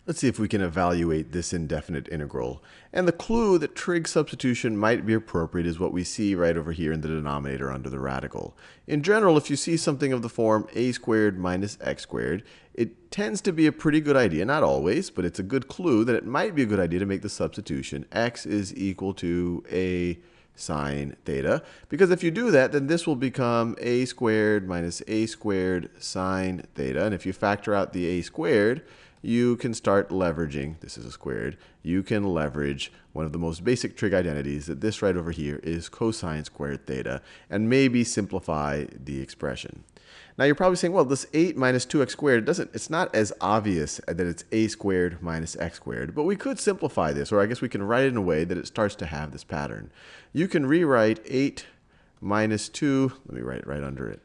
Let's see if we can evaluate this indefinite integral. And the clue that trig substitution might be appropriate is what we see right over here in the denominator under the radical. In general, if you see something of the form a squared minus x squared, it tends to be a pretty good idea, not always, but it's a good clue that it might be a good idea to make the substitution x is equal to a sine theta. Because if you do that, then this will become a squared minus a squared sine theta. And if you factor out the a squared, you can start leveraging, this is a squared, you can leverage one of the most basic trig identities, that this right over here is cosine squared theta, and maybe simplify the expression. Now you're probably saying, well, this 8 minus 2x squared, it's not as obvious that it's a squared minus x squared, but we could simplify this, or I guess we can write it in a way that it starts to have this pattern. You can rewrite 8 minus 2, let me write it right under it.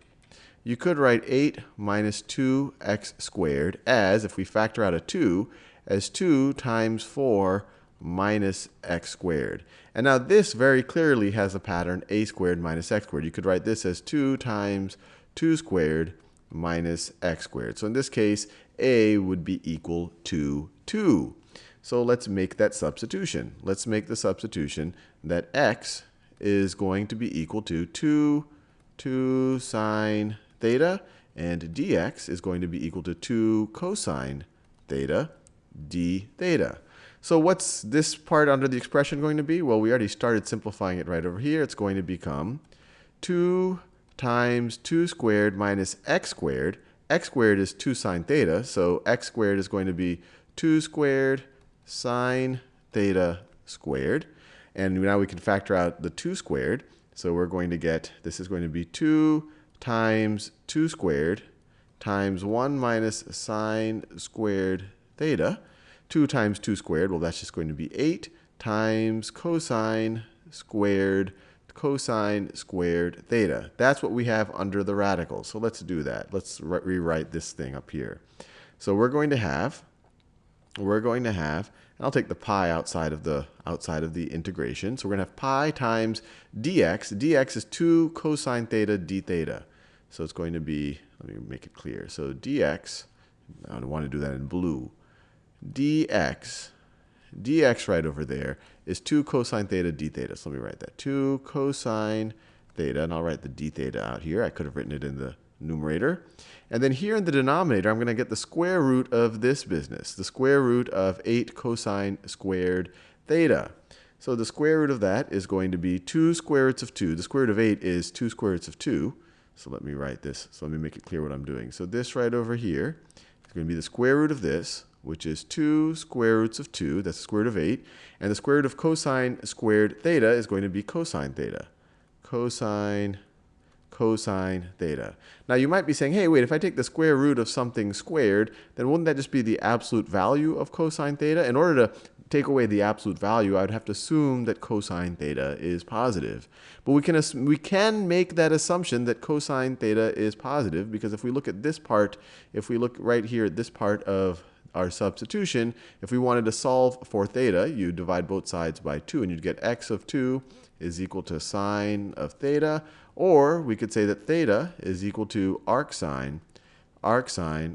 You could write 8 minus 2x squared as, if we factor out a 2, as 2 times 4 minus x squared. And now this very clearly has a pattern a squared minus x squared. You could write this as 2 times 2 squared minus x squared. So in this case, a would be equal to 2. So let's make that substitution. Let's make the substitution that x is going to be equal to 2 sine theta, and dx is going to be equal to 2 cosine theta d theta. So what's this part under the expression going to be? Well, we already started simplifying it right over here. It's going to become 2 times 2 squared minus x squared. X squared is 2 sine theta, so x squared is going to be 2 squared sine theta squared. And now we can factor out the 2 squared. So we're going to get, this is going to be 2 times 2 squared times 1 minus sine squared theta. 2 times 2 squared, well, that's just going to be 8 times cosine squared theta. That's what we have under the radical. So let's do that. Let's rewrite this thing up here. So we're going to have, and I'll take the pi outside of the integration. So we're going to have pi times dx. dx is 2 cosine theta d theta. So it's going to be, let me make it clear. So dx, I want to do that in blue. dx right over there is 2 cosine theta d theta. So let me write that. 2 cosine theta, and I'll write the d theta out here. I could have written it in the numerator. And then here in the denominator, I'm going to get the square root of this business, the square root of 8 cosine squared theta. So the square root of that is going to be 2 square roots of 2. The square root of 8 is 2 square roots of 2. So let me write this. So let me make it clear what I'm doing. So this right over here is going to be the square root of this, which is 2 square roots of 2. That's the square root of 8. And the square root of cosine squared theta is going to be cosine theta. Cosine theta. Now you might be saying, hey, wait, if I take the square root of something squared, then wouldn't that just be the absolute value of cosine theta? In order to take away the absolute value, I would have to assume that cosine theta is positive. But we can make that assumption that cosine theta is positive, because if we look at this part, if we look right here at this part of our substitution, if we wanted to solve for theta, you divide both sides by 2, and you'd get x of 2 is equal to sine of theta. Or we could say that theta is equal to arcsine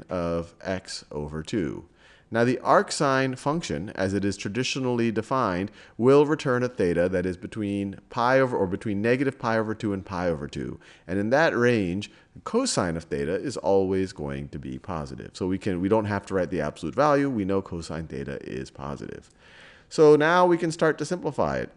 of x over 2. Now the arcsine function, as it is traditionally defined, will return a theta that is between between negative pi over 2 and pi over 2. And in that range, cosine of theta is always going to be positive. So we don't have to write the absolute value. We know cosine theta is positive. So now we can start to simplify it.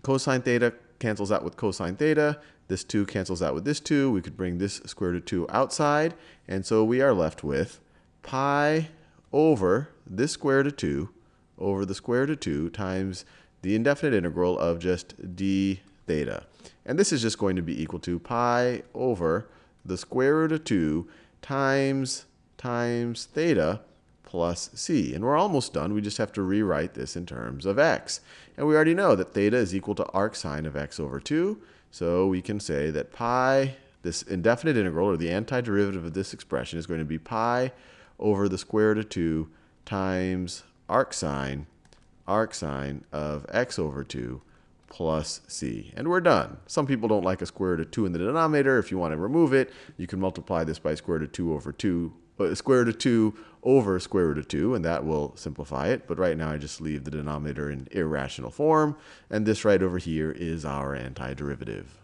Cosine theta cancels out with cosine theta. This 2 cancels out with this 2. We could bring this square root of 2 outside. And so we are left with pi over this square root of 2 over the square root of 2 times the indefinite integral of just d theta. And this is just going to be equal to pi over the square root of 2 times theta plus c. And we're almost done. We just have to rewrite this in terms of x. And we already know that theta is equal to arcsine of x over 2. So we can say that pi, this indefinite integral, or the antiderivative of this expression, is going to be pi over the square root of 2 times arcsine of x over 2 plus c. And we're done. Some people don't like a square root of 2 in the denominator. If you want to remove it, you can multiply this by square root of 2 over 2, square root of 2 over square root of 2, and that will simplify it. But right now I just leave the denominator in irrational form, and this right over here is our antiderivative.